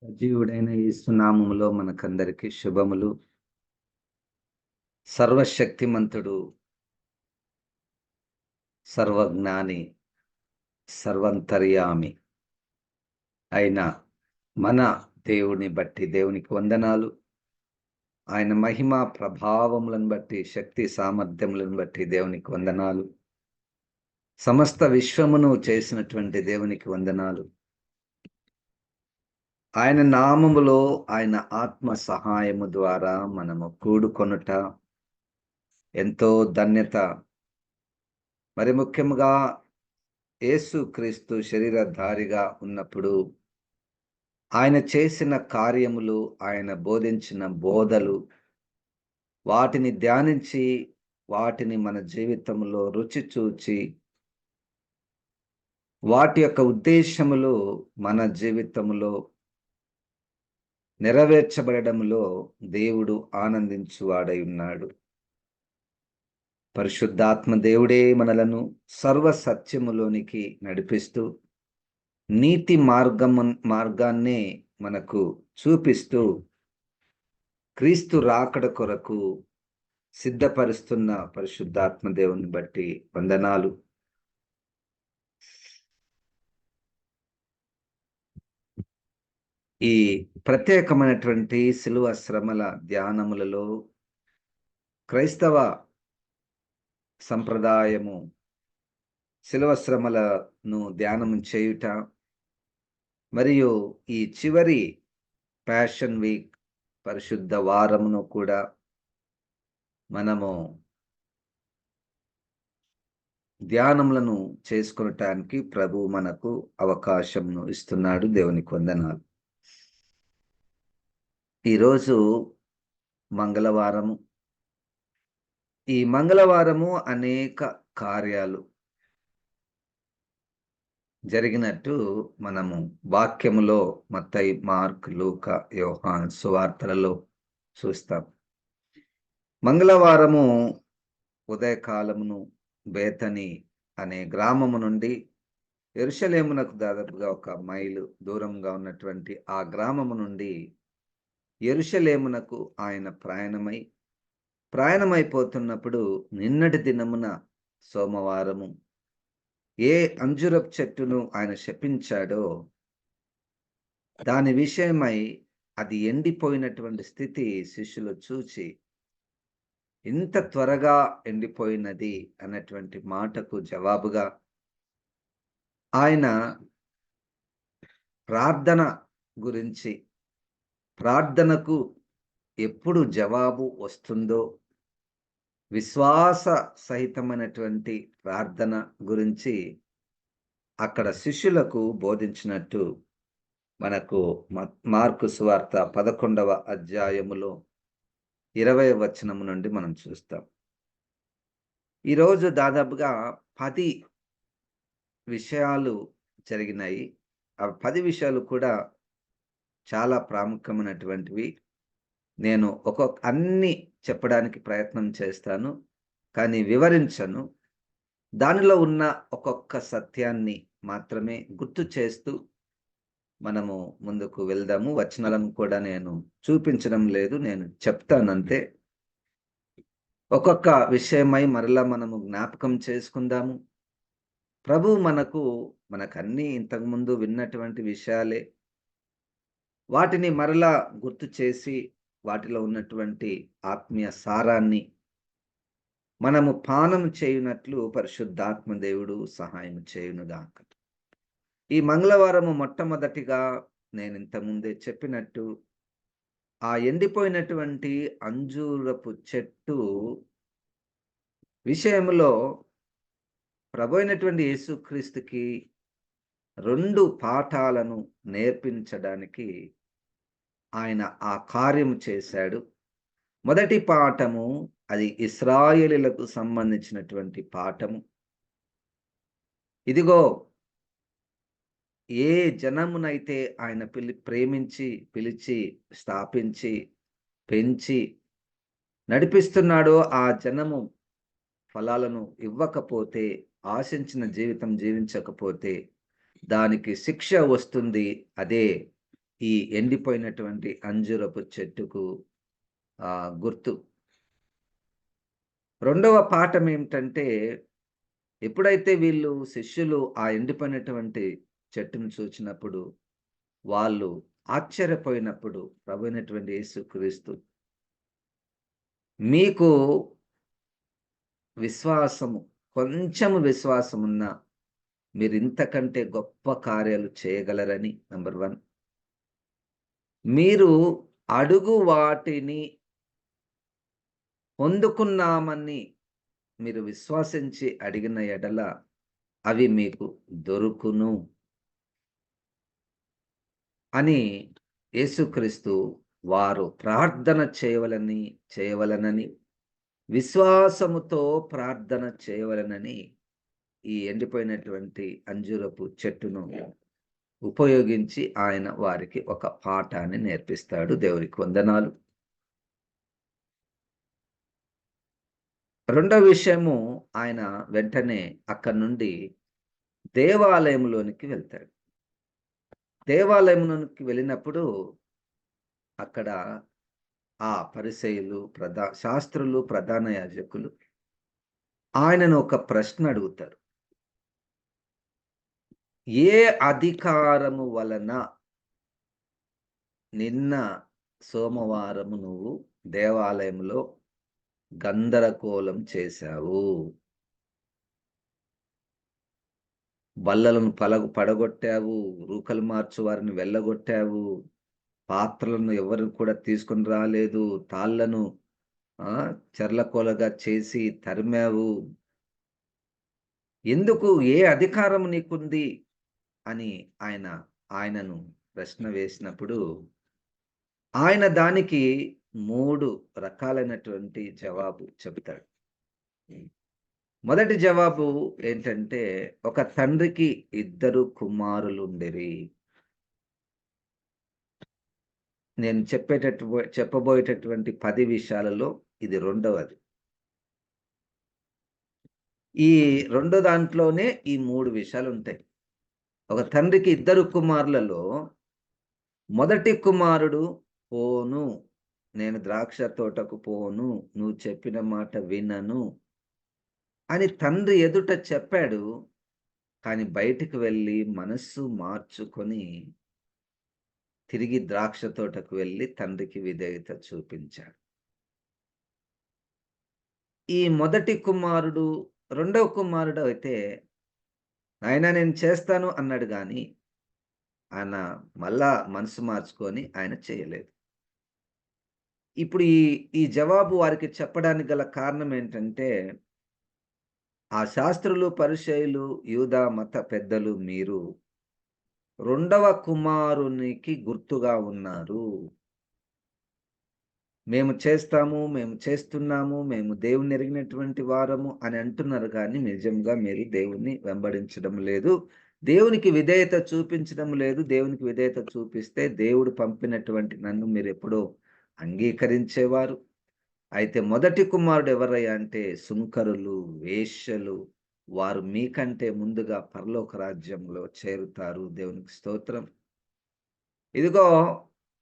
సజీవుడైన యేసు నామములో మనకందరికి శుభములు. సర్వశక్తిమంతుడు, సర్వజ్ఞాని, సర్వంతర్యామి అయిన మన దేవుని బట్టి దేవునికి వందనాలు. ఆయన మహిమ ప్రభావములను బట్టి, శక్తి సామర్థ్యములను బట్టి దేవునికి వందనాలు. సమస్త విశ్వమును చేసినటువంటి దేవునికి వందనాలు. ఆయన నామములో ఆయన ఆత్మ సహాయము ద్వారా మనము కూడుకొనుట ఎంతో ధన్యత. మరి ముఖ్యముగా యేసుక్రీస్తు శరీరధారిగా ఉన్నప్పుడు ఆయన చేసిన కార్యములు, ఆయన బోధించిన బోధలు, వాటిని ధ్యానించి వాటిని మన జీవితంలో రుచి చూచి వాటి యొక్క ఉద్దేశములు మన జీవితంలో నెరవేర్చబడడంలో దేవుడు ఆనందించువాడై ఉన్నాడు. పరిశుద్ధాత్మ దేవుడే మనలను సర్వ సత్యములోనికి నడిపిస్తూ నీతి మార్గాన్నే మనకు చూపిస్తూ క్రీస్తు రాకడ కొరకు సిద్ధపరుస్తున్న పరిశుద్ధాత్మ దేవుని బట్టి వందనాలు. ఈ ప్రత్యేకమైనటువంటి శిలువ శ్రమల ధ్యానములలో క్రైస్తవ సంప్రదాయము శిలువ శ్రమలను ధ్యానం చేయుట మరియు ఈ చివరి ప్యాషన్ వీక్ పరిశుద్ధ వారమును కూడా మనము ధ్యానములను చేసుకొనటానికి ప్రభు మనకు అవకాశంను ఇస్తున్నాడు. దేవునికి వందనాలు. ఈరోజు మంగళవారము. ఈ మంగళవారము అనేక కార్యాలు జరిగినట్టు మనము వాక్యములో మత్తయి, మార్క్, లూకా, యోహాను సువార్తలలో చూస్తాం. మంగళవారము ఉదయకాలమును బేతని అనే గ్రామము నుండి యెరూషలేమునకు దాదాపుగా 1 మైలు దూరంగా ఉన్నటువంటి ఆ గ్రామము నుండి యెరూషలేమునకు ఆయన ప్రయాణమైపోతున్నప్పుడు నిన్నటి దినమున సోమవారము ఏ అంజురపు చెట్టును ఆయన శపించాడో దాని విషయమై అది ఎండిపోయినటువంటి స్థితి శిష్యులు చూచి, ఇంత త్వరగా ఎండిపోయినది అన్నటువంటి మాటకు జవాబుగా ఆయన ప్రార్థన గురించి, ప్రార్థనకు ఎప్పుడు జవాబు వస్తుందో, విశ్వాస సహితమైనటువంటి ప్రార్థన గురించి అక్కడ శిష్యులకు బోధించినట్టు మనకు మార్కు సువార్త 11వ అధ్యాయములో 20వ వచనము నుండి మనం చూస్తాం. ఈరోజు దాదాపుగా 10 విషయాలు జరిగినాయి. ఆ 10 విషయాలు కూడా చాలా ప్రాముఖ్యమైనటువంటివి. నేను అన్ని చెప్పడానికి ప్రయత్నం చేస్తాను, కానీ వివరించను. దానిలో ఉన్న ఒక్కొక్క సత్యాన్ని మాత్రమే గుర్తు చేస్తూ మనము ముందుకు వెళ్దాము. వచనాలను కూడా నేను చూపించడం లేదు, నేను చెప్తానంతే. ఒక్కొక్క విషయమై మరలా మనము జ్ఞాపకం చేసుకుందాము. ప్రభు మనకన్నీ ఇంతకుముందు విన్నటువంటి విషయాలే, వాటిని మరలా గుర్తు చేసి వాటిలో ఉన్నటువంటి ఆత్మీయ సారాన్ని మనము పానం చేయునట్లు పరిశుద్ధాత్మ దేవుడు సహాయం చేయునుగాక. ఈ మంగళవారము మొట్టమొదటిగా నేను ఇంతకుముందే చెప్పినట్టు ఆ ఎండిపోయినటువంటి అంజూరపు చెట్టు విషయంలో ప్రభు అయినటువంటి యేసుక్రీస్తుకి 2 పాఠాలను నేర్పించడానికి ఆయన ఆ కార్యము చేశాడు. మొదటి పాఠము అది ఇశ్రాయేలీయులకు సంబంధించినటువంటి పాఠము. ఇదిగో, ఏ జనమునైతే ఆయన ప్రేమించి, పిలిచి, స్థాపించి, పెంచి నడిపిస్తున్నాడో ఆ జనము ఫలాలను ఇవ్వకపోతే, ఆశించిన జీవితం జీవించకపోతే దానికి శిక్ష వస్తుంది. అదే ఈ ఎండిపోయినటువంటి అంజూరపు చెట్టుకు గుర్తు. రెండవ పాఠం ఏమిటంటే, ఎప్పుడైతే వీళ్ళు శిష్యులు ఆ ఎండిపోయినటువంటి చెట్టును చూచినప్పుడు, వాళ్ళు ఆశ్చర్యపోయినప్పుడు ప్రభువైనటువంటి యేసుక్రీస్తు, మీకు విశ్వాసము, కొంచెము విశ్వాసమున్నా మీరింతకంటే గొప్ప కార్యాలు చేయగలరని నంబర్ 1. మీరు అడుగు వాటిని పొందుకున్నామని మీరు విశ్వసించి అడిగిన ఎడల అవి మీకు దొరుకును అని యేసుక్రీస్తు వారు ప్రార్థన చేయవలనని విశ్వాసముతో ప్రార్థన చేయవలనని ఈ ఎండిపోయినటువంటి అంజూరపు చెట్టును ఉపయోగించి ఆయన వారికి ఒక పాఠాన్ని నేర్పిస్తాడు. దేవునికి వందనాలు. రెండో విషయము, ఆయన వెంటనే అక్కడి నుండి దేవాలయంలోనికి వెళ్తాడు. దేవాలయంలోనికి వెళ్ళినప్పుడు అక్కడ ఆ పరిసయ్యులు, శాస్త్రులు, ప్రధాన యాజకులు ఆయనను ఒక ప్రశ్న అడుగుతారు. ఏ అధికారము వలన నిన్న సోమవారము నువ్వు దేవాలయంలో గందరగోళం చేశావు? బల్లలను పడగొట్టావు, రూకలు మార్చు వారిని వెళ్ళగొట్టావు, పాత్రలను ఎవరు కూడా తీసుకొని రాలేదు, తాళ్లను చెర్లకోలగా చేసి తరిమావు. ఎందుకు? ఏ అధికారం నీకుంది అని ఆయనను ప్రశ్న వేసినప్పుడు ఆయన దానికి 3 రకాలైనటువంటి జవాబు చెబుతాడు. మొదటి జవాబు ఏంటంటే, ఒక తండ్రికి 2 కుమారులుండిరి. నేను చెప్పబోయేటటువంటి 10 విషయాలలో ఇది రెండవది. ఈ రెండో దాంట్లోనే ఈ 3 విషయాలు ఉంటాయి. ఒక తండ్రికి 2 కుమారులలో మొదటి కుమారుడు, పోను, నేను ద్రాక్ష తోటకు పోను, నువ్వు చెప్పిన మాట వినను అని తండ్రి ఎదుట చెప్పాడు. కానీ బయటికి వెళ్ళి మనస్సు మార్చుకొని తిరిగి ద్రాక్ష తోటకు వెళ్ళి తండ్రికి విధేయత చూపించాడు. ఈ మొదటి కుమారుడు, రెండవ కుమారుడు అయితే, నాయనా నేను చేస్తాను అన్నాడు గాని ఆయన మళ్ళా మనసు మార్చుకొని ఆయన చేయలేదు. ఇప్పుడు ఈ జవాబు వారికి చెప్పడానికి గల కారణం ఏంటంటే, ఆ శాస్త్రులు, పరిసయ్యులు, యూదా మత పెద్దలు మీరు రెండవ కుమారునికి గుర్తుగా ఉన్నారు. మేము చేస్తాము, మేము చేస్తున్నాము, మేము దేవుణ్ణి ఎరిగినటువంటి వారము అని అంటున్నారు కానీ నిజంగా మీరు దేవుణ్ణి వెంబడించడం లేదు. దేవునికి విధేయత చూపించడం లేదు. దేవునికి విధేయత చూపిస్తే దేవుడు పంపినటువంటి నన్ను మీరెప్పుడో అంగీకరించేవారు. అయితే మొదటి కుమారుడు ఎవరయ్యా అంటే సుంకరులు, వేశ్యలు, వారు మీకంటే ముందుగా పరలోక రాజ్యంలో చేరుతారు. దేవునికి స్తోత్రం. ఇదిగో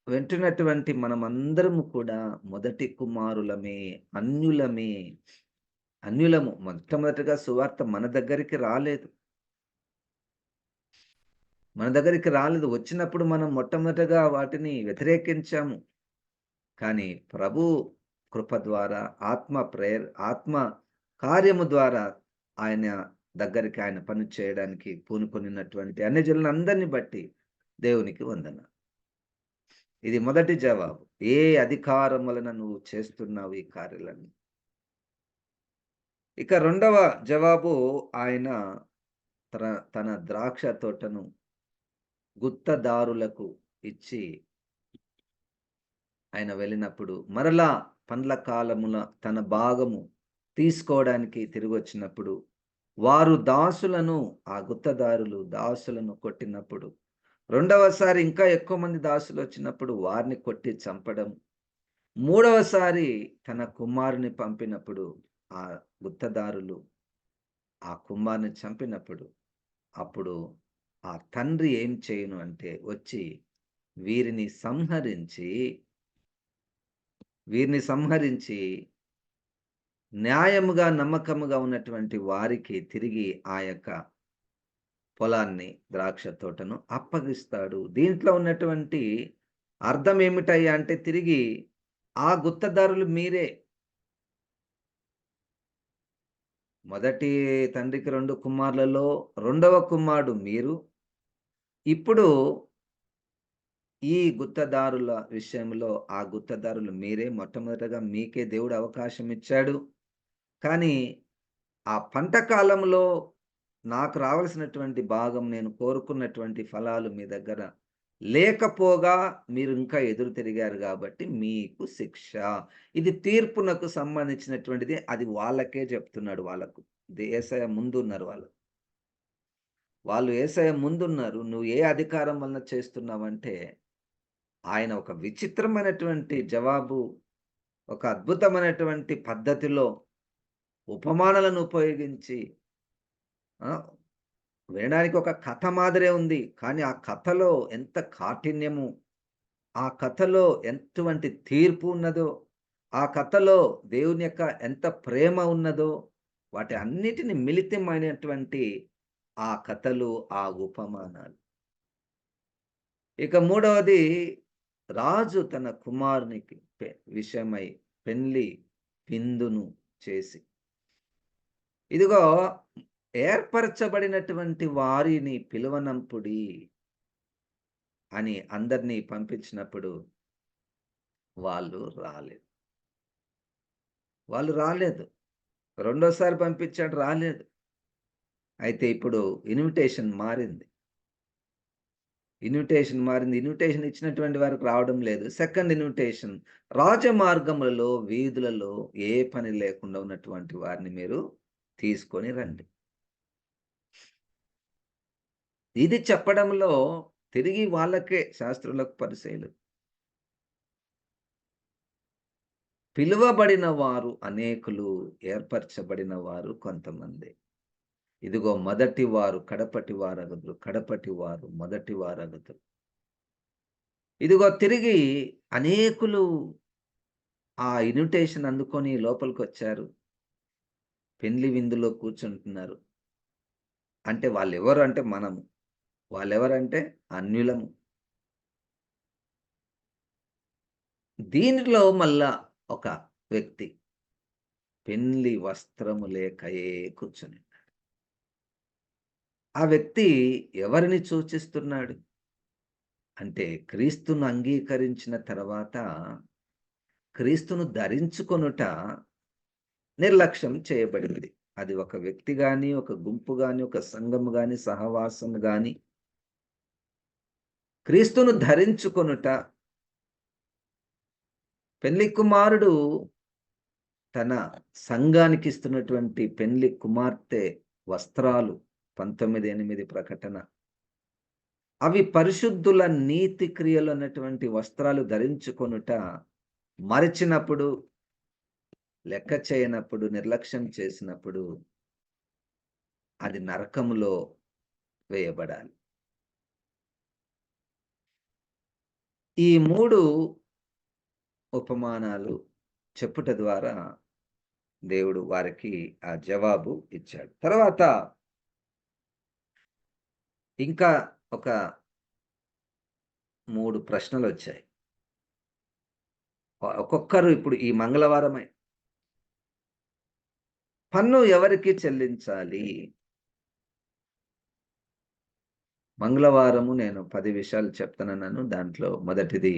వింటున్నటువంటి మనమందరము కూడా మొదటి కుమారులమే, అన్యులము. మొట్టమొదటిగా సువార్త మన దగ్గరికి రాలేదు. వచ్చినప్పుడు మనం మొట్టమొదటగా వాటిని వ్యతిరేకించాము. కానీ ప్రభు కృప ద్వారా, ఆత్మ కార్యము ద్వారా ఆయన దగ్గరికి ఆయన పని చేయడానికి పూనుకొనినటువంటి అన్యజనులందరిని బట్టి దేవునికి వందనాలు. ఇది మొదటి జవాబు. ఏ అధికారం వలన నువ్వు చేస్తున్నావు ఈ కార్యాలన్నీ? ఇక రెండవ జవాబు, ఆయన తన ద్రాక్ష తోటను గుత్తదారులకు ఇచ్చి ఆయన వెళ్ళినప్పుడు మరలా పండ్ల కాలమున తన భాగము తీసుకోవడానికి తిరిగి వచ్చినప్పుడు వారు ఆ గుత్తదారులు దాసులను కొట్టినప్పుడు, రెండవసారి ఇంకా ఎక్కువ మంది దాసులు వచ్చినప్పుడు వారిని కొట్టి చంపడం, మూడవసారి తన కుమారుని పంపినప్పుడు ఆ గుత్తదారులు ఆ కుమారుని చంపినప్పుడు, అప్పుడు ఆ తండ్రి ఏం చేయను అంటే వచ్చి వీరిని సంహరించి న్యాయముగా నమ్మకముగా ఉన్నటువంటి వారికి తిరిగి ఆ యొక్క పొలాన్ని, ద్రాక్ష తోటను అప్పగిస్తాడు. దీంట్లో ఉన్నటువంటి అర్థం ఏమిటయ్యా అంటే, తిరిగి ఆ గుత్తదారులు మీరే. మొదటి తండ్రికి 2 కుమారులలో రెండవ కుమారుడు మీరు. ఇప్పుడు ఈ గుత్తదారుల విషయంలో ఆ గుత్తదారులు మీరే. మొట్టమొదటగా మీకే దేవుడు అవకాశం ఇచ్చాడు. కానీ ఆ పంట కాలంలో నాకు రావాల్సినటువంటి భాగం, నేను కోరుకున్నటువంటి ఫలాలు మీ దగ్గర లేకపోగా మీరు ఇంకా ఎదురు తిరిగారు కాబట్టి మీకు శిక్ష. ఇది తీర్పునకు సంబంధించినటువంటిది. అది వాళ్ళకే చెప్తున్నాడు. వాళ్ళకు యేసయ్య ముందున్నారు వాళ్ళు. వాళ్ళు యేసయ్య ముందున్నారు. నువ్వు ఏ అధికారం వలన చేస్తున్నావంటే, ఆయన ఒక విచిత్రమైనటువంటి జవాబు, ఒక అద్భుతమైనటువంటి పద్ధతిలో ఉపమానాలను ఉపయోగించి వినడానికి ఒక కథ మాదిరే ఉంది. కానీ ఆ కథలో ఎంత కాఠిన్యము, ఆ కథలో ఎటువంటి తీర్పు ఉన్నదో, ఆ కథలో దేవుని యొక్క ఎంత ప్రేమ ఉన్నదో, వాటి అన్నిటిని మిళితమైనటువంటి ఆ కథలు, ఆ ఉపమానాలు. ఇక మూడవది, రాజు తన కుమారునికి విషయమై పెళ్లి విందును చేసి, ఇదిగో ఏర్పరచబడినటువంటి వారిని పిలువనంపుడి అని అందరినీ పంపించినప్పుడు వాళ్ళు రాలేదు. రెండోసారి పంపించాడు, రాలేదు. అయితే ఇప్పుడు ఇన్విటేషన్ మారింది. ఇన్విటేషన్ ఇచ్చినటువంటి వారికి రావడం లేదు. సెకండ్ ఇన్విటేషన్, రాజమార్గములలో, వీధులలో ఏ పని లేకుండా ఉన్నటువంటి వారిని మీరు తీసుకొని రండి. ఇది చెప్పడంలో తిరిగి వాళ్ళకే, శాస్త్రులకు, పరిసయ్యులకు, పిలువబడిన వారు అనేకులు, ఏర్పరచబడిన వారు కొంతమంది. ఇదిగో మొదటి వారు కడపటి వారగుదురు, కడపటి వారు మొదటి వారగుదురు. ఇదిగో తిరిగి అనేకులు ఆ ఇన్విటేషన్ అందుకొని లోపలికొచ్చారు. పెండ్లి విందులో కూర్చుంటున్నారు. అంటే వాళ్ళెవరు అంటే మనము. వాళ్ళెవరంటే అన్యులము. దీనిలో మళ్ళా ఒక వ్యక్తి పెండ్లి వస్త్రము లేకయే కూర్చుని, ఆ వ్యక్తి ఎవరిని సూచిస్తున్నాడు అంటే, క్రీస్తును అంగీకరించిన తర్వాత క్రీస్తును ధరించుకొనుట నిర్లక్ష్యం చేయబడింది. అది ఒక వ్యక్తి గాని, ఒక గుంపు గాని, ఒక సంఘము గాని, సహవాసం గాని, క్రీస్తును ధరించుకొనుట, పెళ్లి కుమారుడు తన సంఘానికి ఇస్తున్నటువంటి పెళ్లి కుమార్తె వస్త్రాలు 19:8 ప్రకటన, అవి పరిశుద్ధుల నీతి క్రియలు అన్నటువంటి వస్త్రాలు ధరించుకొనుట మరచినప్పుడు, లెక్క చేయనప్పుడు, నిర్లక్ష్యం చేసినప్పుడు అది నరకములో వేయబడాలి. ఈ 3 ఉపమానాలు చెప్పుట ద్వారా దేవుడు వారికి ఆ జవాబు ఇచ్చాడు. తర్వాత ఇంకా ఒక 3 ప్రశ్నలొచ్చాయి. ఒక్కొక్కరు ఇప్పుడు ఈ మంగళవారమే పన్ను ఎవరికి చెల్లించాలి? మంగళవారము నేను 10 విషయాలు చెప్తానన్నాను. దాంట్లో మొదటిది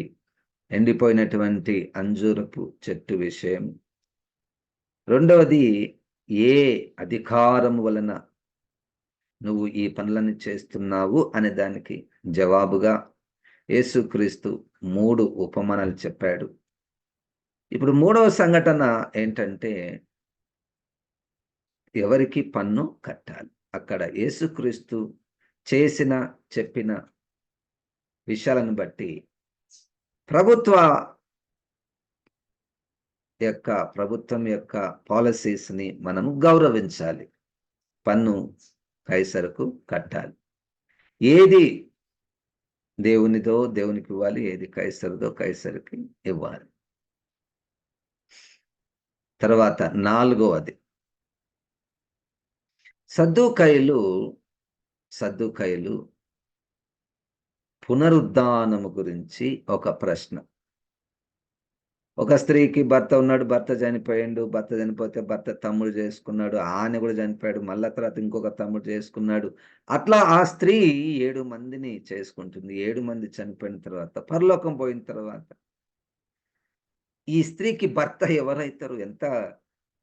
ఎండిపోయినటువంటి అంజూరపు చెట్టు విషయం. రెండవది, ఏ అధికారం వలన నువ్వు ఈ పనులను చేస్తున్నావు అనే దానికి జవాబుగా యేసుక్రీస్తు 3 ఉపమానాలు చెప్పాడు. ఇప్పుడు మూడవ సంఘటన ఏంటంటే, ఎవరికి పన్ను కట్టాలి. అక్కడ యేసుక్రీస్తు చెప్పిన విషయాలను బట్టి ప్రభుత్వం యొక్క పాలసీస్‌ని మనము గౌరవించాలి. పన్ను కైసరుకు కట్టాలి. ఏది దేవునిదో దేవునికి ఇవ్వాలి, ఏది కైసరుదో కైసరికి ఇవ్వాలి. తర్వాత 4వది, సద్దూకయ్యులు సద్దూకయ్యులు పునరుద్ధానము గురించి ఒక ప్రశ్న. ఒక స్త్రీకి భర్త ఉన్నాడు, భర్త చనిపోయిండు. భర్త చనిపోతే భర్త తమ్ముడు చేసుకున్నాడు. ఆయన కూడా చనిపోయాడు. మళ్ళా తర్వాత ఇంకొక తమ్ముడు చేసుకున్నాడు. అట్లా ఆ స్త్రీ 7 మందిని చేసుకుంటుంది. 7 మంది చనిపోయిన తర్వాత, పరలోకం పోయిన తర్వాత ఈ స్త్రీకి భర్త ఎవరైతారు? ఎంత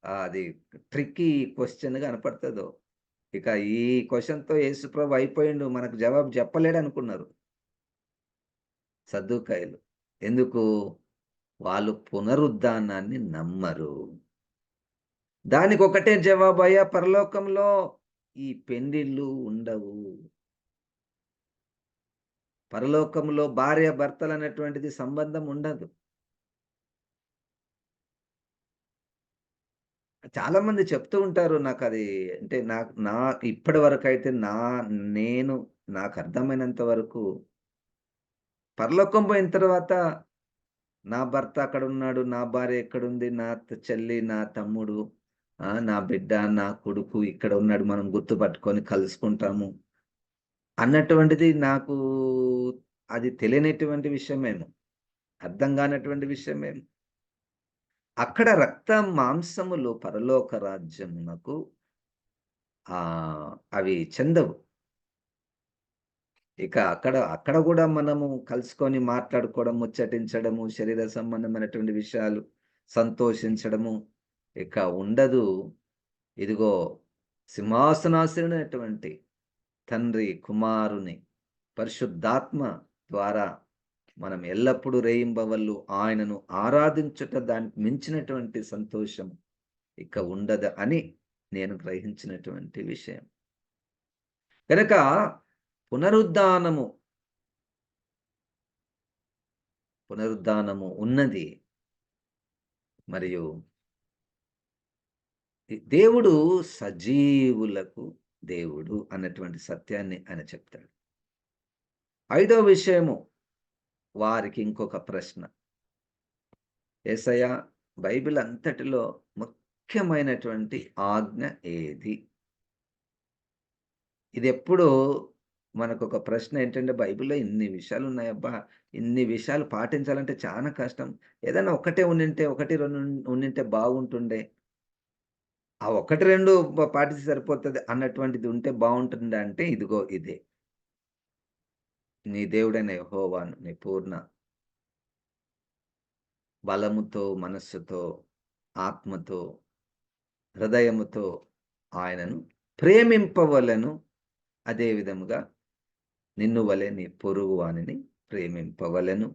అది ట్రిక్కీ క్వెషన్‌గా కనపడుతదో. ఇక ఈ క్వెషన్‌తో యేసుప్రభు అయిపోయిండు, మనకు జవాబు చెప్పలేడనుకున్నారు సద్దూకయ్యులు. ఎందుకు? వాళ్ళు పునరుద్ధానాన్ని నమ్మరు. దానికొకటే జవాబు, అయ్యా పరలోకంలో ఈ పెండ్లిళ్ళు ఉండవు. పరలోకంలో భార్యాభర్తలనేటువంటిది సంబంధం ఉండదు. చాలా మంది చెప్తూ ఉంటారు. నాకది అంటే నా ఇప్పటి వరకైతే నేను నాకర్థమైనంత వరకు పరలోకం పోయిన తర్వాత నా భర్త అక్కడున్నాడు, నా భార్య ఇక్కడుంది, నా చెల్లి, నా తమ్ముడు, నా బిడ్డ, నా కొడుకు ఇక్కడ ఉన్నాడు, మనం గుర్తుపట్టుకొని కలుసుకుంటాము అన్నటువంటిది నాకు అది తెలియనటువంటి విషయమేమో. అర్థం కానటువంటి విషయమేమో. అక్కడ రక్త మాంసములు పరలోక రాజ్యమునకు అవి చెందవు. ఇక అక్కడ అక్కడ గూడా మనము కలుసుకొని మాట్లాడుకోవడం, ముచ్చటించడము, శరీర సంబంధమైనటువంటి విషయాలు, సంతోషించడము ఇక ఉండదు. ఇదిగో సింహాసనాసీనుడైనటువంటి తండ్రి, కుమారుని, పరిశుద్ధాత్మ ద్వారా మనం ఎల్లప్పుడూ రేయింబవళ్ళు ఆయనను ఆరాధించుట దానికి మించినటువంటి సంతోషం ఇక ఉండదు అని నేను గ్రహించినటువంటి విషయం. గనక పునరుద్ధానము ఉన్నది. మరియు దేవుడు సజీవులకు దేవుడు అన్నటువంటి సత్యాన్ని ఆయన చెప్తాడు. 5వ విషయము, వారికి ఇంకొక ప్రశ్న. యేసయ్య, బైబిల్ అంతటిలో ముఖ్యమైనటువంటి ఆజ్ఞ ఏది? ఇదెప్పుడూ మనకొక ప్రశ్న ఏంటంటే, బైబిల్‌లో ఇన్ని విషయాలున్నాయబ్బా! ఇన్ని విషయాలు పాటించాలంటే చానా కష్టం. ఏదన్నా ఒక్కటే ఉండింటే, 1, 2 ఉండింటే బాగుంటుండే. ఆ 1, 2 పాటిస్తే సరిపోతది అన్నటువంటిది ఉంటే బావుంటుందా అంటే, ఇదిగో ఇదే. నీ దేవుడైన యెహోవాను నీ పూర్ణ బలముతో, మనస్సుతో, ఆత్మతో, హృదయముతో ఆయనను ప్రేమింపవలెను. అదే విధముగా నిన్ను వలె నీ పొరుగు వానిని ప్రేమింపవలెను.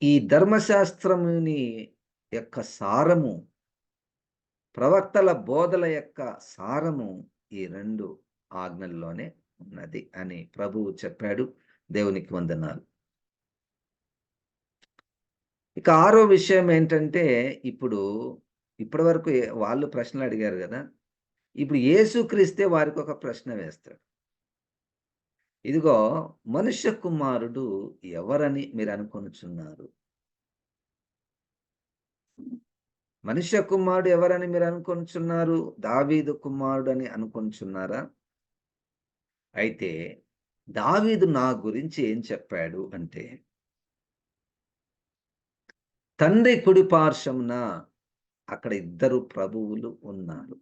ఈ ధర్మశాస్త్రముని యొక్క సారము, ప్రవక్తల బోధల యొక్క సారము ఈ 2 ఆజ్ఞల్లోనే ఉన్నది అని ప్రభువు చెప్పాడు. దేవునికి వందనాలు. ఇక 6వ విషయం ఏంటంటే, ఇప్పటి వరకు వాళ్ళు ప్రశ్నలు అడిగారు గదా! ఇప్పుడు యేసుక్రీస్తే వారికొక ప్రశ్న వేస్తాడు. ఇదిగో, మనుష్య కుమారుడు ఎవరని మీరనుకొనుచున్నారు? మనుష్య కుమారుడు ఎవరని మీరనుకొనుచున్నారు? దావీదు కుమారుడని అనుకొనుచున్నారా? అయితే దావీదు నా గురించి ఏం చెప్పాడు అంటే, తండ్రి కుడి పార్శ్వమున అక్కడ 2 ప్రభువులు ఉన్నారు.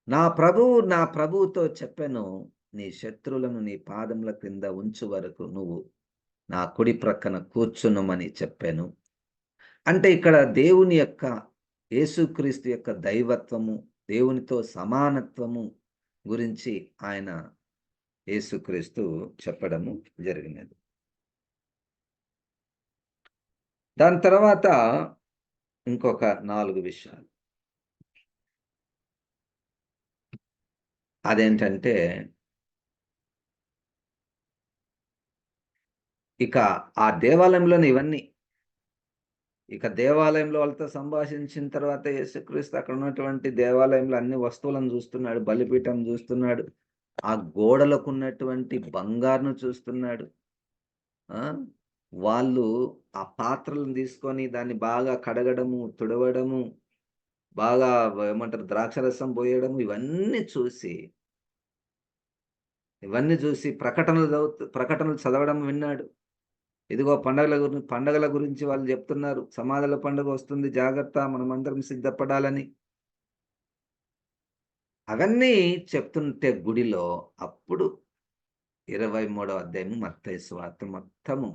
నా ప్రభువుతో చెప్పెను, నీ శత్రువులను నీ పాదముల క్రింద ఉంచు వరకు నువ్వు నా కుడి ప్రక్కన కూర్చున్నమని చెప్పాను. అంటే ఇక్కడ దేవుని యొక్క, యేసుక్రీస్తు యొక్క దైవత్వము, దేవునితో సమానత్వము గురించి ఆయన యేసుక్రీస్తు చెప్పడము జరిగినది. దాని తర్వాత ఇంకొక 4 విషయాలు. అదేంటంటే, ఇక ఆ దేవాలయంలోని ఇవన్నీ ఇక దేవాలయంలో వాళ్ళతో సంభాషించిన తర్వాత యేసుక్రీస్తు అక్కడ ఉన్నటువంటి దేవాలయంలో అన్ని వస్తువులను చూస్తున్నాడు. బలిపీఠం చూస్తున్నాడు. ఆ గోడలకున్నటువంటి బంగారును చూస్తున్నాడు. ఆ! వాళ్ళు ఆ పాత్రలను తీసుకొని దాన్ని బాగా కడగడము, తుడవడము, బాగా ఏమంటారు ద్రాక్షరసం పోయడము ఇవన్నీ చూసి ప్రకటనలు చదవడం విన్నాడు. ఇదిగో పండగల గురించి వాళ్ళు చెప్తున్నారు. సమాధుల పండుగ వస్తుంది జాగ్రత్త మనమందరం సిద్ధపడాలని. అవన్నీ చెప్తుంటే గుడిలో అప్పుడు 23వ అధ్యాయం మత్తయి సువార్త మొత్తము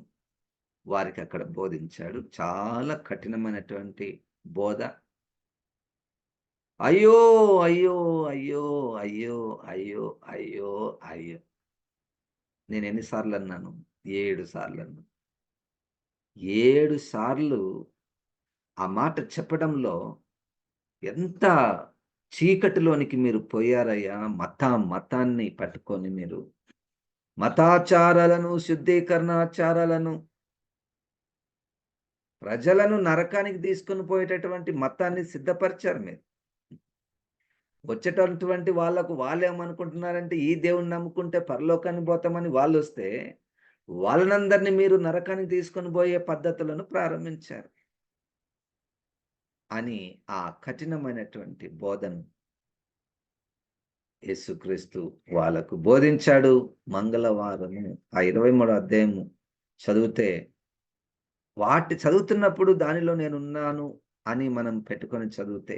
వారికక్కడ బోధించాడు. చాలా కఠినమైనటువంటి బోధ. అయ్యో! అయ్యో! అయ్యో! అయ్యో! అయ్యో! అయ్యో! అయ్యో! నేనెన్ని సార్లన్నాను? 7 సార్లన్నాను. 7 సార్లు ఆ మాట చెప్పడంలో ఎంత చీకటిలోనికి మీరు పోయారయ్యా! మతాన్ని పట్టుకొని మీరు. మతాచారాలను, శుద్ధీకరణాచారాలను, ప్రజలను నరకానికి తీసుకొని పోయేటటువంటి మతాన్ని సిద్ధపరిచారు మీరు. వచ్చేటటువంటి వాళ్ళకు వాళ్ళేమనుకుంటున్నారంటే, ఈ దేవుడిని నమ్ముకుంటే పరలోకానికి పోతామని వాళ్ళొస్తే, వాళ్ళనందరిని మీరు నరకానికి తీసుకొని పోయే పద్ధతులను ప్రారంభించారు. అని ఆ కఠినమైనటువంటి బోధను యేసుక్రీస్తు వాళ్ళకు బోధించాడు. మంగళవారము ఆ 23వ అధ్యాయము చదివితే, చదువుతున్నప్పుడు దానిలో నేనున్నాను అని మనం పెట్టుకొని చదివితే,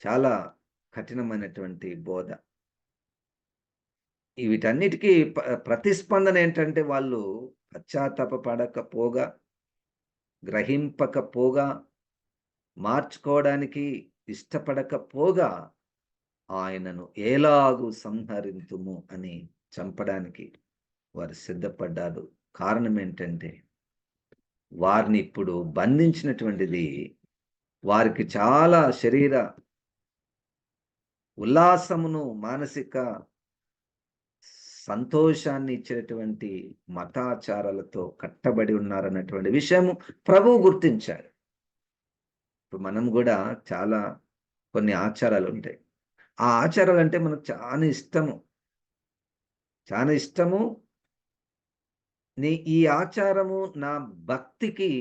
చాలా కఠినమైనటువంటి బోధ. వీటన్నిటికీ ప్రతిస్పందన ఏంటంటే వాళ్ళు పశ్చాత్తాపపడకపోగా, గ్రహింపకపోగా, మార్చుకోవడానికి ఇష్టపడకపోగా ఆయనను ఎలాగు సంహరింతుము అని చంపడానికి వారు సిద్ధపడ్డారు. కారణం ఏంటంటే వారిని ఇప్పుడు బంధించినటువంటిది వారికి చాలా శరీర ఉల్లాసమును, మానసిక సంతోషాన్ని ఇచ్చేటువంటి మతాచారాలతో కట్టబడి ఉన్నారన్నటువంటి విషయము ప్రభువు గుర్తించారు. ఇప్పుడు మనం గూడా చాలా కొన్ని ఆచారాలుంటాయి. ఆ ఆచారాలంటే మనకు చాలా ఇష్టము. చాలా ఇష్టము. ఈ ఆచారము నా భక్తికి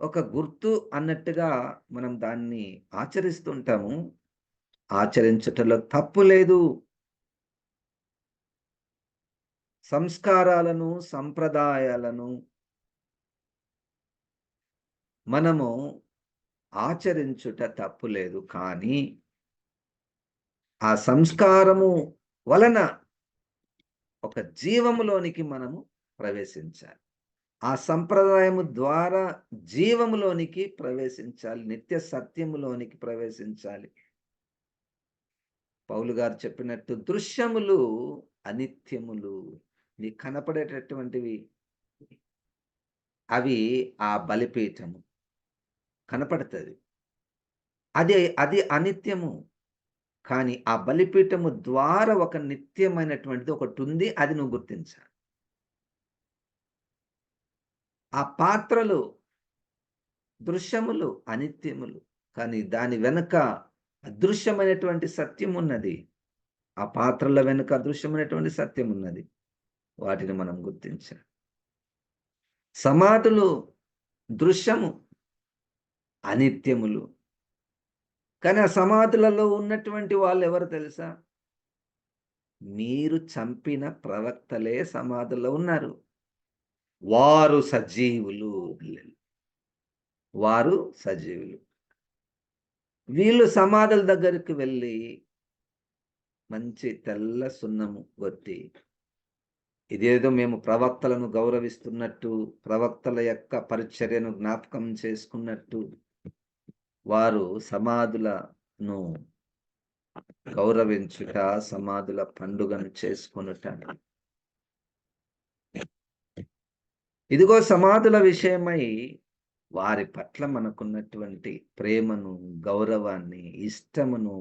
ఒక గుర్తు అన్నట్టుగా మనం దాన్ని ఆచరిస్తుంటాము. ఆచరించుటలో తప్పు లేదు. సంస్కారాలను, సంప్రదాయాలను మనము ఆచరించుట తప్పు లేదు. కానీ ఆ సంస్కారము వలన ఒక జీవములోనికి మనము ప్రవేశించాలి. ఆ సంప్రదాయము ద్వారా జీవములోనికి ప్రవేశించాలి. నిత్య సత్యములోనికి ప్రవేశించాలి. పౌలు గారు చెప్పినట్టు దృశ్యములు అనిత్యములు. నీకు కనపడేటటువంటివి అవి ఆ బలిపీఠము కనపడతది. అది అనిత్యము. కానీ ఆ బలిపీఠము ద్వారా ఒక నిత్యమైనటువంటిది ఒకటుంది. అది నువ్వు గుర్తించాలి. ఆ పాత్రలు దృశ్యములు అనిత్యములు. కానీ దాని వెనక అదృశ్యమైనటువంటి సత్యం ఉన్నది. ఆ పాత్రల వెనుక అదృశ్యమైనటువంటి సత్యం ఉన్నది. వాటిని మనం గుర్తించాలి. సమాధులు దృశ్యము, అనిత్యములు. కానీ ఆ సమాధులలో ఉన్నటువంటి వాళ్ళెవరు తెలుసా? మీరు చంపిన ప్రవక్తలే సమాధుల్లో ఉన్నారు. వారు సజీవులు. వారు సజీవులు. వీళ్ళు సమాధుల దగ్గరికి వెళ్ళి మంచి తెల్ల సున్నము కొట్టి, ఇదేదో మేము ప్రవక్తలను గౌరవిస్తున్నట్టు, ప్రవక్తల యొక్క పరిచర్యను జ్ఞాపకం చేసుకున్నట్టు, వారు సమాధులను గౌరవించుట, సమాధుల పండుగను చేసుకొనుట. ఇదిగో సమాధుల విషయమై వారి పట్ల మనకున్నటువంటి ప్రేమను, గౌరవాన్ని, ఇష్టమును,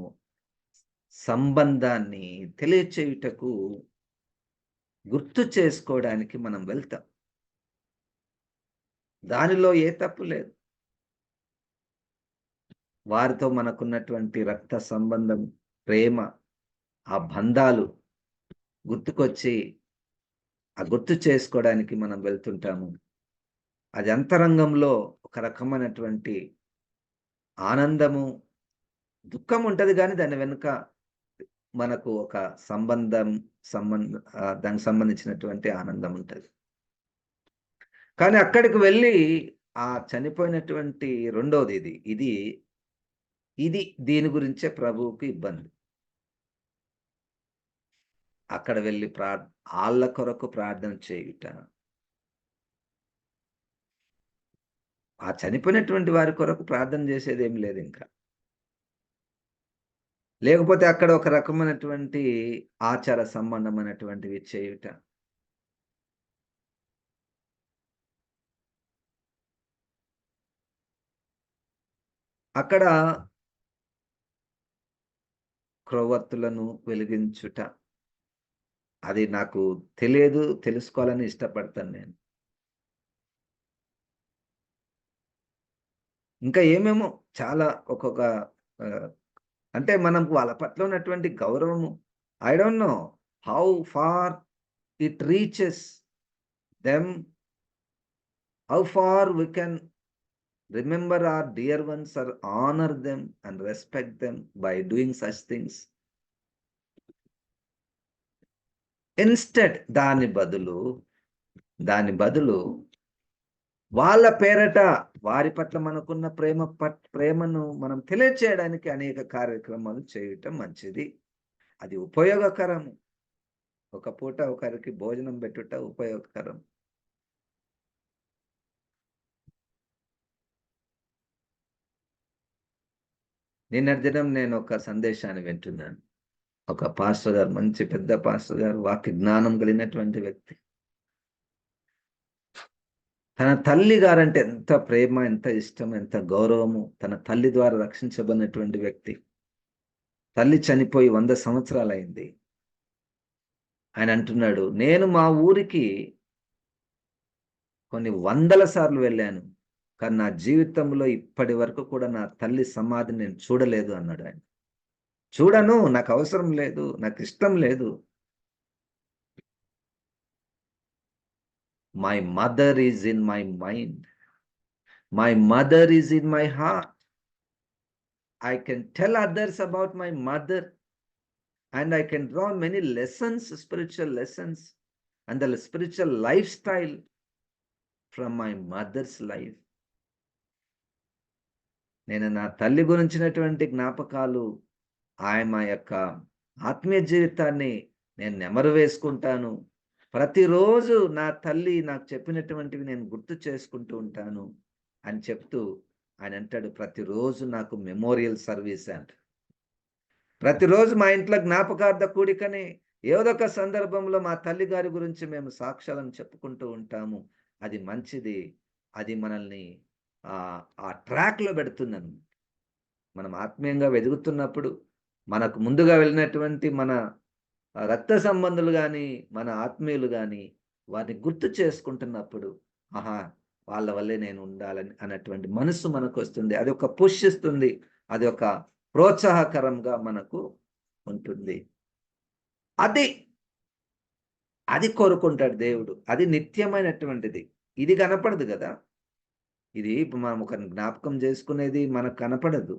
సంబంధాన్ని తెలియచేయుటకు గుర్తు చేసుకోవడానికి మనం వెళ్తాం. దానిలో ఏ తప్పు లేదు. వారితో మనకున్నటువంటి రక్త సంబంధం, ప్రేమ, ఆ బంధాలు గుర్తుకొచ్చి, ఆ గుర్తు చేసుకోవడానికి మనం వెళ్తుంటాము. అది అంతరంగంలో ఒక రకమైనటువంటి ఆనందము, దుఃఖం ఉంటది గానీ దాని వెనుక మనకు ఒక దానికి సంబంధించినటువంటి ఆనందం ఉంటది. కానీ అక్కడికి వెళ్ళి ఆ చనిపోయినటువంటి రెండోది ఇది. ఇది దీని గురించే ప్రభువుకి ఇబ్బంది. అక్కడ వెళ్లి ఆళ్ళ కొరకు ప్రార్థన చేయుట. ఆ చనిపోయినటువంటి వారి కొరకు ప్రార్థన చేసేదేమి లేదింక. లేకపోతే అక్కడ ఒక రకమైనటువంటి ఆచార సంబంధమైనటువంటివి చేయుట. అక్కడ క్రొవ్వొత్తులను వెలిగించుట. అది నాకు తెలియదు, తెలుసుకోవాలని ఇష్టపడతాను నేను. ఇంకా ఏమేమో చాలా ఒక్కొక్క ఆహ్, అంటే మనకు వాళ్ళ పట్ల ఉన్నటువంటి గౌరవము I don't know how far it reaches them, how far we can remember our dear ones or honor them and respect them by doing such things. Instead, దాని బదులు వాళ్ళ పేరట వారి పట్ల మనకున్న ప్రేమను మనం తెలియచేయడానికి అనేక కార్యక్రమాలు చేయటం మంచిది. అది ఉపయోగకరము. ఒక పూట ఒకరికి భోజనం పెట్టుట ఉపయోగకరం. నిన్నటి దినం నేను ఒక సందేశాన్ని వింటున్నాను. ఒక పాస్టర్ గారు, మంచి పెద్ద పాస్టర్ గారు, వాక్య జ్ఞానం కలిగినటువంటి వ్యక్తి. తన తల్లి గారంటే ఎంత ప్రేమ, ఎంత ఇష్టం, ఎంత గౌరవము. తన తల్లి ద్వారా రక్షించబడినటువంటి వ్యక్తి. తల్లి చనిపోయి 100 సంవత్సరాలయింది. ఆయన అంటున్నాడు, "నేను మా ఊరికి కొన్ని వందల సార్లు వెళ్ళాను. కానీ నా జీవితంలో ఇప్పటి వరకు కూడా నా తల్లి సమాధిని నేను చూడలేదు" అన్నాడు ఆయన. చూడను, నాకవసరం లేదు, నాకిష్టం లేదు. My mother is in my mind. My mother is in my heart. I can tell others about my mother and I can draw many lessons, spiritual lessons and the spiritual lifestyle from my mother's life. నేను నా తల్లి గురించినటువంటి జ్ఞాపకాలు, ఆమె యొక్క ఆత్మీయ జీవితాన్ని నేను నెమరు వేసుకుంటాను. ప్రతిరోజు నా తల్లి నాకు చెప్పినటువంటివి నేను గుర్తు చేసుకుంటూ ఉంటాను అని చెప్తూ ఆయన అంటాడు, ప్రతిరోజు నాకు మెమోరియల్ సర్వీస్ అంట. ప్రతిరోజు మా ఇంట్లో జ్ఞాపకార్థ కూడికని ఏదో ఒక సందర్భంలో మా తల్లి గారి గురించి మేము సాక్ష్యాలను చెప్పుకుంటూ ఉంటాము. అది మంచిది. అది మనల్ని ఆ ట్రాక్‌లో పెడుతుందన్నమాట. మనం ఆత్మీయంగా ఎదుగుతున్నప్పుడు మనకు ముందుగా వెళ్ళినటువంటి మన రక్త సంబంధులు గాని, మన ఆత్మీయులు గాని వారిని గుర్తు చేసుకుంటున్నప్పుడు, ఆహా! వాళ్ళ వల్లే నేను ఉండాలని అన్నటువంటి మనస్సు మనకొస్తుంది. అది ఒక పుష్ ఇస్తుంది. అది ఒక ప్రోత్సాహకరంగా మనకు ఉంటుంది. అది, అది కోరుకుంటాడు దేవుడు. అది నిత్యమైనటువంటిది. ఇది కనపడదు గదా! ఇది ఇప్పుడు మనం ఒకరిని జ్ఞాపకం చేసుకునేది మనకు కనపడదు.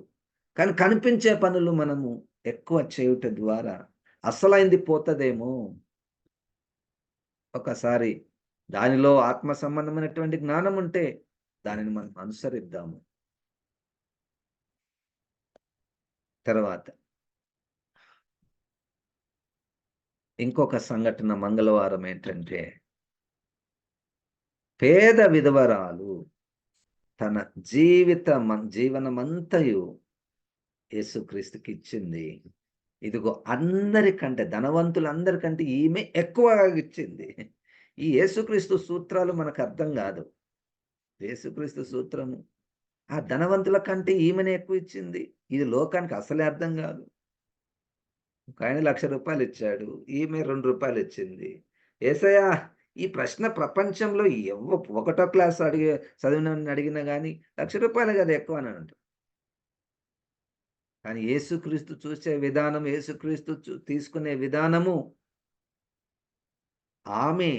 కానీ కనిపించే పనులు మనము ఎక్కువ చేయుట ద్వారా అసలైంది పోతదేమో! ఒకసారి దానిలో ఆత్మ సంబంధమైనటువంటి జ్ఞానం ఉంటే దానిని మనం అనుసరిద్దాము. తర్వాత ఇంకొక సంఘటన మంగళవారం ఏంటంటే, పేద విధవరాలు తన జీవనమంతయు యేసుక్రీస్తుకిచ్చింది. ఇదిగో అందరికంటే ధనవంతులందరికంటే ఈమె ఎక్కువగా ఇచ్చింది. ఈ యేసుక్రీస్తు సూత్రాలు మనకర్థం గాదు. యేసుక్రీస్తు సూత్రము ఆ ధనవంతుల కంటే ఈమెనే ఎక్కువ ఇచ్చింది. ఇది లోకానికి అసలే అర్థం గాదు. ఒకాయన రూ. 1,00,000 ఇచ్చాడు. ఈమె రూ. 2 ఇచ్చింది. యేసయ్యా! ఈ ప్రశ్న ప్రపంచంలో ఒకటో క్లాస్ చదివినోడిని అడిగినా గానీ రూ. 1,00,000 కదా ఎక్కువ అని అంటారు. కానీ యేసుక్రీస్తు చూసే విధానం, యేసుక్రీస్తు తీసుకునే విధానము, ఆమె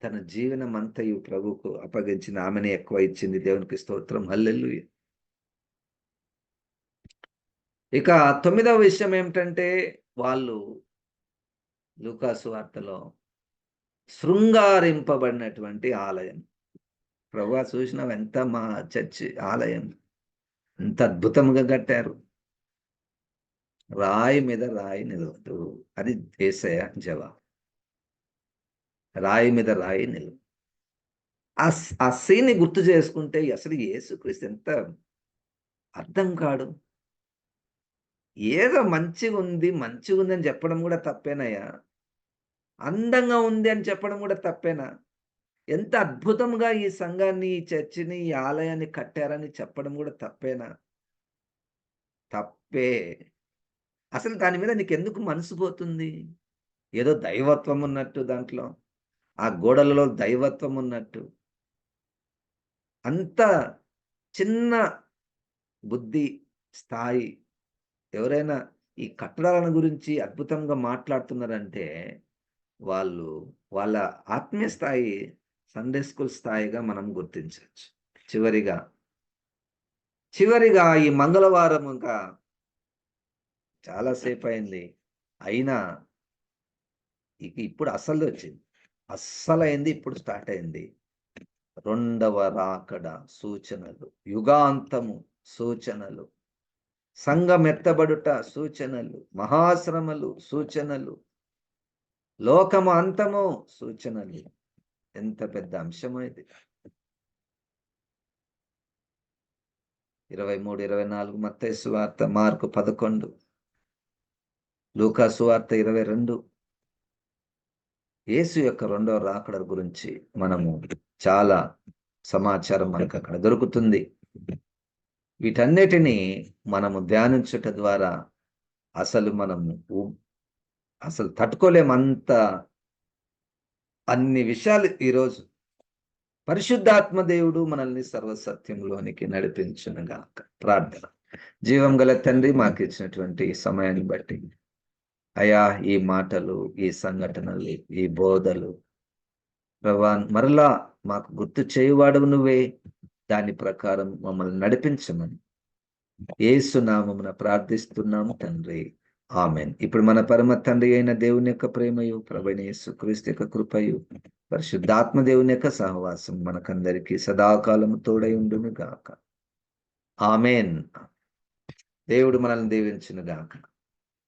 తన జీవనమంతయు ప్రభువుకు అప్పగించిన ఆమెనే ఎక్కువ ఇచ్చింది. దేవునికి స్తోత్రం. హల్లెలూయా. ఇక 9వ విషయం ఏమిటంటే, వాళ్ళు లూకాసు వార్తలో శృంగారింపబడినటువంటి ఆలయం. ప్రభువా చూసినావా ఎంత మా చర్చి ఆలయం ఎంత అద్భుతంగా కట్టారు. రాయి మీద రాయి నిలవదు. అది యేసయ్య జవాబు. రాయి మీద రాయి నిలవదు. ఆ సీన్‌ని గుర్తు చేసుకుంటే అసలు యేసుక్రీస్తు ఎంత అర్థం కాడు. ఏదో మంచిగుందని చెప్పడం కూడా తప్పేనయ్యా. అందంగా ఉంది అని చెప్పడం కూడా తప్పేనా? ఎంత అద్భుతంగా ఈ సంఘాన్ని, ఈ చర్చిని, ఈ ఆలయాన్ని కట్టారని చెప్పడం కూడా తప్పేనా? తప్పే. అసలు దాని మీద నీకెందుకు మనసు పోతుంది? ఏదో దైవత్వం ఉన్నట్టు దాంట్లో. ఆ గోడలలో దైవత్వం ఉన్నట్టు. అంత చిన్న బుద్ధి స్థాయి ఎవరైనా ఈ కట్టడాలను గురించి అద్భుతంగా మాట్లాడుతున్నారంటే, వాళ్ళు వాళ్ళ ఆత్మీయ స్థాయి సండే స్కూల్ స్థాయిగా మనం గుర్తించొచ్చు. చివరిగా, చివరిగా ఈ మంగళవారం ఇంకా చాలా సేపయింది. అయినా ఇప్పుడు అసలదొచ్చింది. అస్సలైంది ఇప్పుడు స్టార్ట్ అయింది. రెండవ రాకడ సూచనలు, యుగాంతము సూచనలు, సంఘమెత్తబడుట సూచనలు, మహాశ్రమలు సూచనలు, లోకము అంతము సూచనలు. ఎంత పెద్ద అంశమో ఇది. 23, 24 మత్తయి సువార్త, మార్కు 11, లూకా సువార్త 22. యేసు యొక్క రెండవ రాకడ గురించి మనము చాలా సమాచారం మనకు అక్కడ దొరుకుతుంది. వీటన్నిటిని మనము ధ్యానించుట ద్వారా అసలు మనము అసలు తట్టుకోలేమంత అన్ని విషయాలు ఈరోజు పరిశుద్ధాత్మ దేవుడు మనల్ని సర్వసత్యంలోనికి నడిపించునుగాక. ప్రార్థన. జీవం గల తండ్రి, మాకు ఇచ్చినటువంటి సమయాన్ని బట్టి అయా, ఈ మాటలు, ఈ సంఘటనలు, ఈ బోధలు ప్రభా మరలా మాకు గుర్తు చేయువాడవు నువ్వే. దాని ప్రకారం మమ్మల్ని నడిపించమని యేసు నామమున ప్రార్థిస్తున్నాము తండ్రి. ఆమెన్. ఇప్పుడు మన పరమ తండ్రి అయిన దేవుని యొక్క ప్రేమయు, ప్రభువైన యేసుక్రీస్తు యొక్క కృపయు, పరిశుద్ధాత్మ దేవుని యొక్క సహవాసం మనకందరికీ సదాకాలము తోడై ఉండును గాక. ఆమెన్. దేవుడు మనల్ని దీవించును గాక.